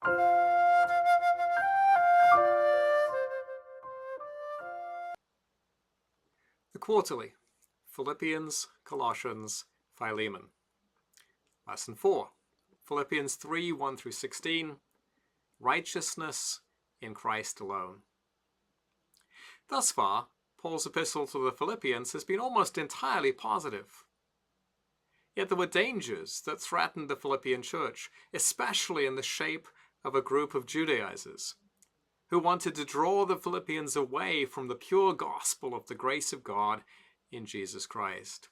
The Quarterly, Philippians, Colossians, Philemon. Lesson 4, Philippians 3, 1 through 16, Righteousness in Christ alone. Thus far, Paul's epistle to the Philippians has been almost entirely positive. Yet there were dangers that threatened the Philippian church, especially in the shape of a group of Judaizers who wanted to draw the Philippians away from the pure gospel of the grace of God in Jesus Christ.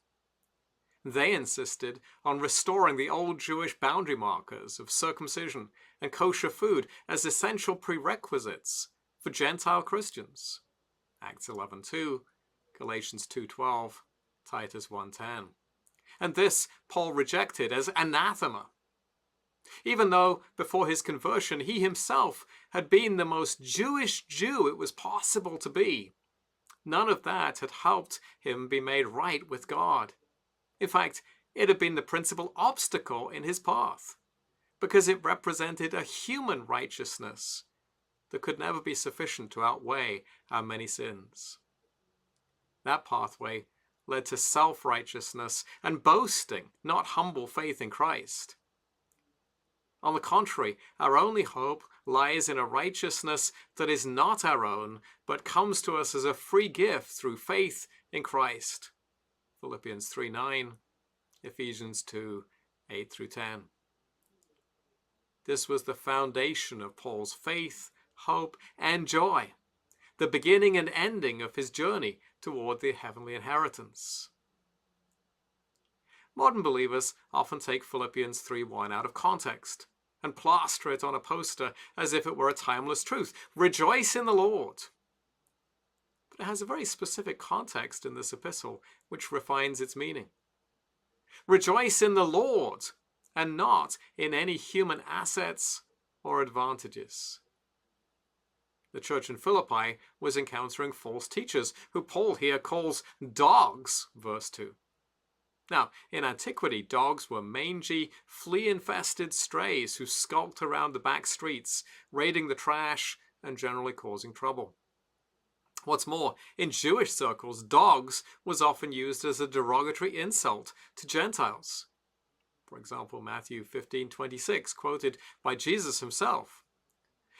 They insisted on restoring the old Jewish boundary markers of circumcision and kosher food as essential prerequisites for Gentile Christians. Acts 11:2, Galatians 2:12, Titus 1:10. And this Paul rejected as anathema, even though before his conversion he himself had been the most Jewish Jew it was possible to be. None of that had helped him be made right with God. In fact, it had been the principal obstacle in his path, because it represented a human righteousness that could never be sufficient to outweigh our many sins. That pathway led to self-righteousness and boasting, not humble faith in Christ. On the contrary, our only hope lies in a righteousness that is not our own, but comes to us as a free gift through faith in Christ. Philippians 3:9, Ephesians 2:8 through 10. This was the foundation of Paul's faith, hope, and joy, the beginning and ending of his journey toward the heavenly inheritance. Modern believers often take Philippians 3:1 out of context and plaster it on a poster as if it were a timeless truth. Rejoice in the Lord. But it has a very specific context in this epistle which refines its meaning. Rejoice in the Lord and not in any human assets or advantages. The church in Philippi was encountering false teachers who Paul here calls dogs, verse 2. Now, in antiquity, dogs were mangy, flea-infested strays who skulked around the back streets, raiding the trash and generally causing trouble. What's more, in Jewish circles, dogs was often used as a derogatory insult to Gentiles. For example, Matthew 15:26, quoted by Jesus himself.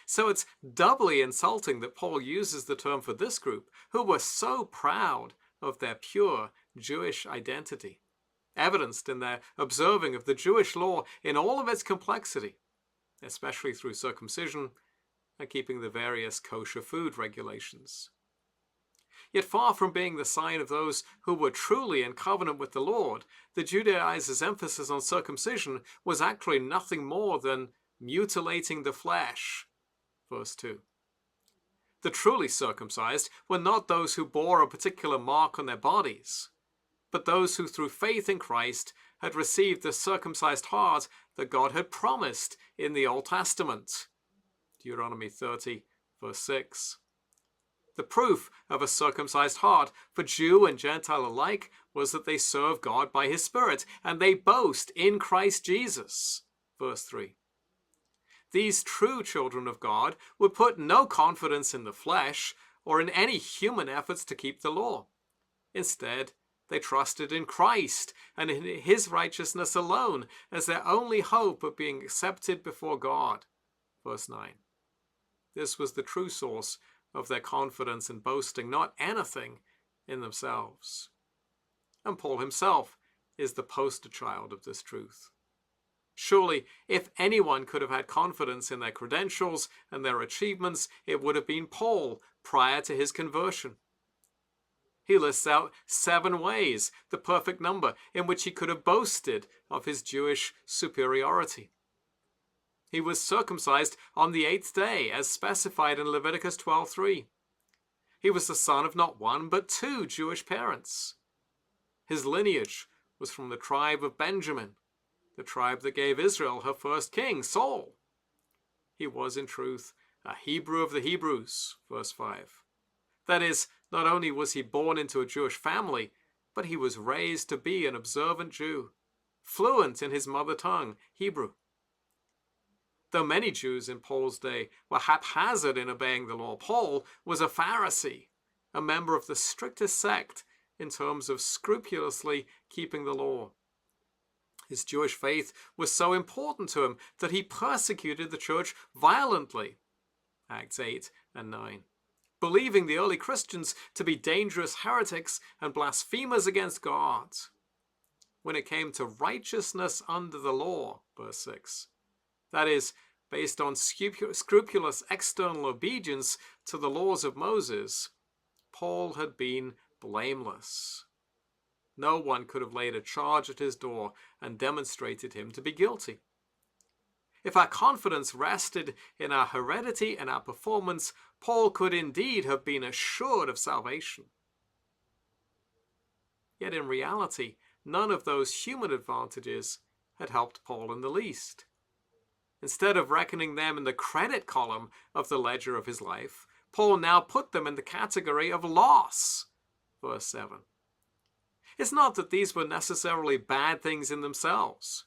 So it's doubly insulting that Paul uses the term for this group, who were so proud of their pure Jewish identity, evidenced in their observing of the Jewish law in all of its complexity, especially through circumcision and keeping the various kosher food regulations. Yet far from being the sign of those who were truly in covenant with the Lord, the Judaizers' emphasis on circumcision was actually nothing more than mutilating the flesh. Verse 2. The truly circumcised were not those who bore a particular mark on their bodies, but those who through faith in Christ had received the circumcised heart that God had promised in the Old Testament. Deuteronomy 30, verse 6. The proof of a circumcised heart for Jew and Gentile alike was that they serve God by his Spirit, and they boast in Christ Jesus. Verse 3. These true children of God would put no confidence in the flesh or in any human efforts to keep the law. Instead, they trusted in Christ and in his righteousness alone as their only hope of being accepted before God. Verse 9. This was the true source of their confidence and boasting, not anything in themselves. And Paul himself is the poster child of this truth. Surely, if anyone could have had confidence in their credentials and their achievements, it would have been Paul prior to his conversion. He lists out 7 ways, the perfect number, in which he could have boasted of his Jewish superiority. He was circumcised on the 8th day, as specified in Leviticus 12:3. He was the son of not one, but 2 Jewish parents. His lineage was from the tribe of Benjamin, the tribe that gave Israel her first king, Saul. He was, in truth, a Hebrew of the Hebrews, verse 5. That is, not only was he born into a Jewish family, but he was raised to be an observant Jew, fluent in his mother tongue, Hebrew. Though many Jews in Paul's day were haphazard in obeying the law, Paul was a Pharisee, a member of the strictest sect in terms of scrupulously keeping the law. His Jewish faith was so important to him that he persecuted the church violently. Acts 8 and 9. Believing the early Christians to be dangerous heretics and blasphemers against God. When it came to righteousness under the law, verse 6, that is, based on scrupulous external obedience to the laws of Moses, Paul had been blameless. No one could have laid a charge at his door and demonstrated him to be guilty. If our confidence rested in our heredity and our performance, Paul could indeed have been assured of salvation. Yet in reality, none of those human advantages had helped Paul in the least. Instead of reckoning them in the credit column of the ledger of his life, Paul now put them in the category of loss. Verse 7. It's not that these were necessarily bad things in themselves.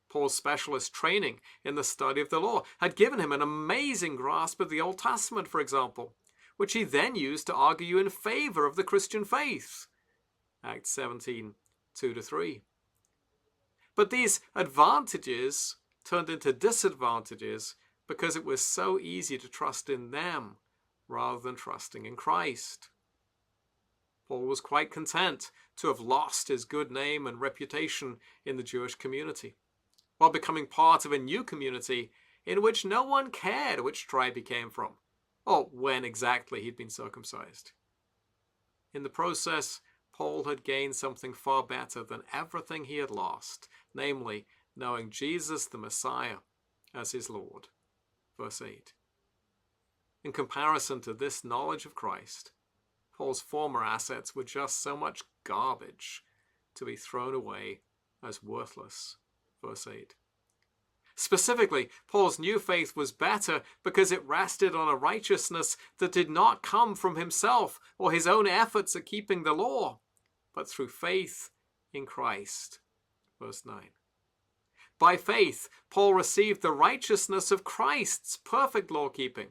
Paul's specialist training in the study of the law had given him an amazing grasp of the Old Testament, for example, which he then used to argue in favor of the Christian faith. Acts 17, 2-3. But these advantages turned into disadvantages because it was so easy to trust in them rather than trusting in Christ. Paul was quite content to have lost his good name and reputation in the Jewish community, while becoming part of a new community in which no one cared which tribe he came from, or when exactly he'd been circumcised. In the process, Paul had gained something far better than everything he had lost, namely, knowing Jesus the Messiah as his Lord. Verse 8. In comparison to this knowledge of Christ, Paul's former assets were just so much garbage to be thrown away as worthless. Verse 8. Specifically, Paul's new faith was better because it rested on a righteousness that did not come from himself or his own efforts at keeping the law, but through faith in Christ. Verse 9. By faith, Paul received the righteousness of Christ's perfect law-keeping,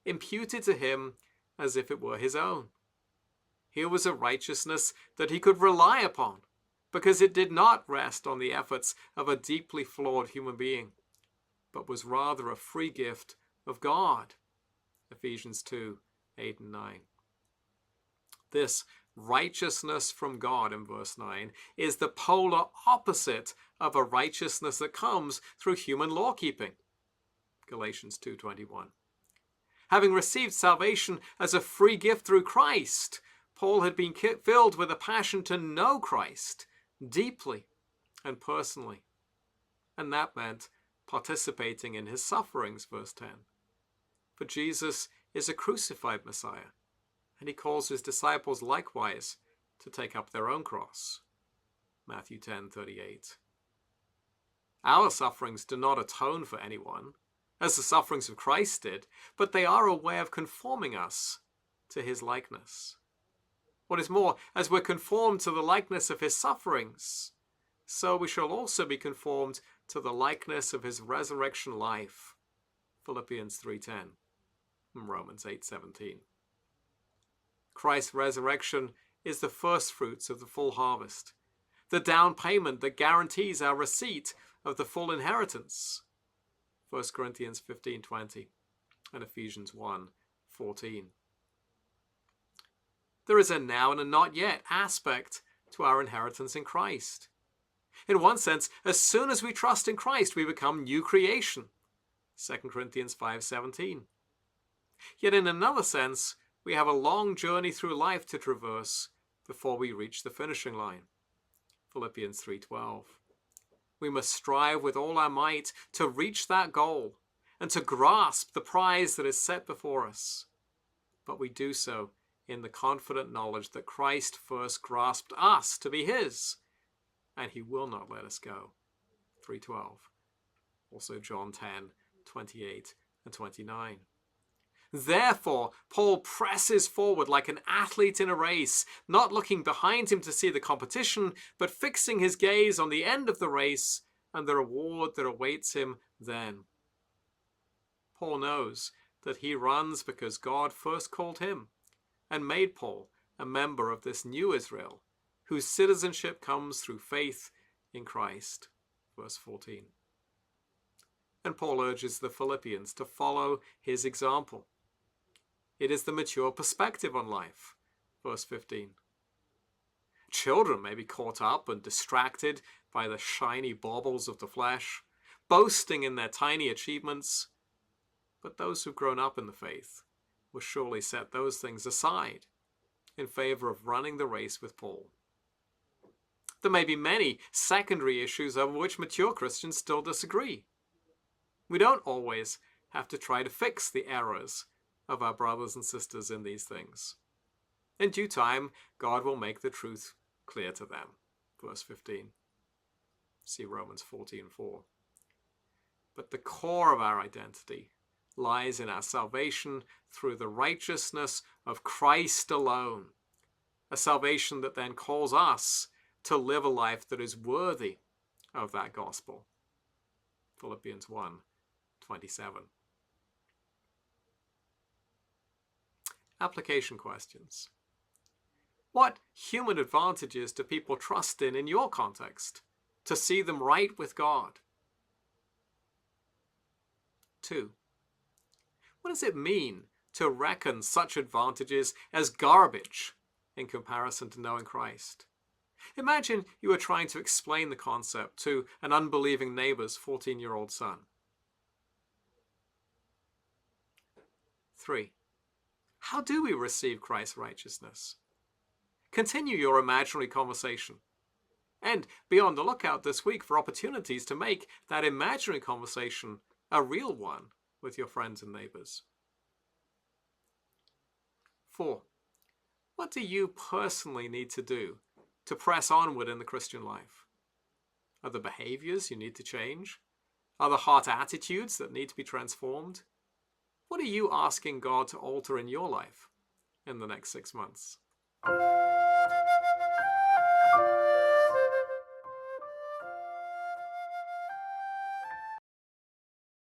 imputed to him as if it were his own. Here was a righteousness that he could rely upon, because it did not rest on the efforts of a deeply flawed human being, but was rather a free gift of God. Ephesians 2, 8 and 9. This righteousness from God in verse 9 is the polar opposite of a righteousness that comes through human law-keeping. Galatians 2:21. Having received salvation as a free gift through Christ, Paul had been filled with a passion to know Christ deeply and personally. And that meant participating in his sufferings, verse 10. For Jesus is a crucified Messiah, and he calls his disciples likewise to take up their own cross. Matthew 10:38. Our sufferings do not atone for anyone, as the sufferings of Christ did, but they are a way of conforming us to his likeness. What is more, as we're conformed to the likeness of his sufferings, so we shall also be conformed to the likeness of his resurrection life. Philippians 3:10 and Romans 8:17. Christ's resurrection is the first fruits of the full harvest, the down payment that guarantees our receipt of the full inheritance. 1 Corinthians 15:20 and Ephesians 1:14. There is a now and a not yet aspect to our inheritance in Christ. In one sense, as soon as we trust in Christ, we become new creation. 2 Corinthians 5:17. Yet in another sense, we have a long journey through life to traverse before we reach the finishing line. Philippians 3:12. We must strive with all our might to reach that goal and to grasp the prize that is set before us. But we do so in the confident knowledge that Christ first grasped us to be his, and he will not let us go. 3:12. Also John 10:28 and 29. Therefore, Paul presses forward like an athlete in a race, not looking behind him to see the competition, but fixing his gaze on the end of the race and the reward that awaits him then. Paul knows that he runs because God first called him and made Paul a member of this new Israel, whose citizenship comes through faith in Christ. Verse 14. And Paul urges the Philippians to follow his example. It is the mature perspective on life. Verse 15. Children may be caught up and distracted by the shiny baubles of the flesh, boasting in their tiny achievements, but those who've grown up in the faith will surely set those things aside in favor of running the race with Paul. There may be many secondary issues over which mature Christians still disagree. We don't always have to try to fix the errors of our brothers and sisters in these things. In due time, God will make the truth clear to them. Verse 15. See Romans 14:4. But the core of our identity lies in our salvation through the righteousness of Christ alone, a salvation that then calls us to live a life that is worthy of that gospel. Philippians 1:27. Application questions. What human advantages do people trust in your context to see them right with God? 2. What does it mean to reckon such advantages as garbage in comparison to knowing Christ? Imagine you were trying to explain the concept to an unbelieving neighbor's 14-year-old son. 3. How do we receive Christ's righteousness? Continue your imaginary conversation, and be on the lookout this week for opportunities to make that imaginary conversation a real one with your friends and neighbors. 4. What do you personally need to do to press onward in the Christian life? Are there behaviors you need to change? Are there heart attitudes that need to be transformed? What are you asking God to alter in your life in the next 6 months?